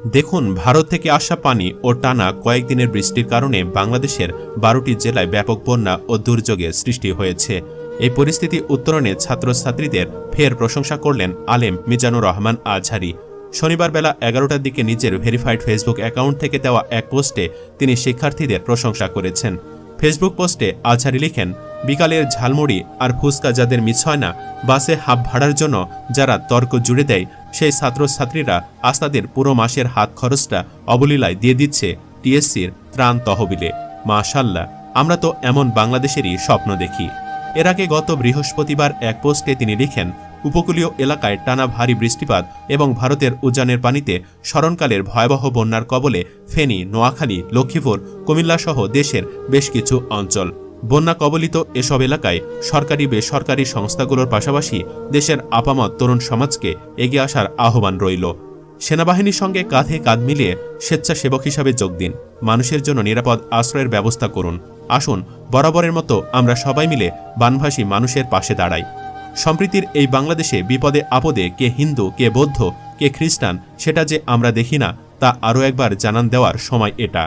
দেখুন, ভারত থেকে আসা পানি ও টানা কয়েকদিনের বৃষ্টির কারণে বাংলাদেশের 12টি জেলায় ব্যাপক বন্যা ও দুর্যোগের সৃষ্টি হয়েছে। এই পরিস্থিতি উত্তরণে ছাত্রছাত্রীদের ফের প্রশংসা করলেন আলেম মিজানুর রহমান আজহারি। শনিবার বেলা 11টার দিকে নিজের ভেরিফাইড ফেসবুক অ্যাকাউন্ট থেকে দেওয়া এক পোস্টে তিনি শিক্ষার্থীদের প্রশংসা করেছেন। ফেসবুক পোস্টে আজহারি লিখেন, বিকালের ঝালমুড়ি আর ফুচকা যাদের মিস হয় না, বাসে হাফ ভাড়ার জন্য যারা তর্ক জুড়ে দেয়, সেই ছাত্রছাত্রীরা আজ তাদের পুরো মাসের হাত খরচটা অবলীলায় দিয়ে দিচ্ছে টিএসসির ত্রাণ তহবিলে। মাশাআল্লাহ, আমরা তো এমন বাংলাদেশেরই স্বপ্ন দেখি। এর আগে গত বৃহস্পতিবার এক পোস্টে তিনি লিখেন, উপকূলীয় এলাকায় টানা ভারী বৃষ্টিপাত এবং ভারতের উজানের পানিতে স্মরণকালের ভয়াবহ বন্যার কবলে ফেনী, নোয়াখালী, লক্ষ্মীপুর, কুমিল্লাসহ দেশের বেশ কিছু অঞ্চল। বন্যা কবলিত এসব এলাকায় সরকারি বেসরকারি সংস্থাগুলোর পাশাপাশি দেশের আপামত তরুণ সমাজকে এগিয়ে আসার আহ্বান রইল। সেনাবাহিনীর সঙ্গে কাঁধে কাঁধ মিলিয়ে স্বেচ্ছাসেবক হিসাবে যোগ দিন। মানুষের জন্য নিরাপদ আশ্রয়ের ব্যবস্থা করুন। আসুন, বরাবরের মতো আমরা সবাই মিলে বানভাসী মানুষের পাশে দাঁড়াই। সম্প্রীতির এই বাংলাদেশে বিপদে আপদে কে হিন্দু, কে বৌদ্ধ, কে খ্রিস্টান, সেটা যে আমরা দেখি না, তা আরও একবার জানান দেওয়ার সময় এটা।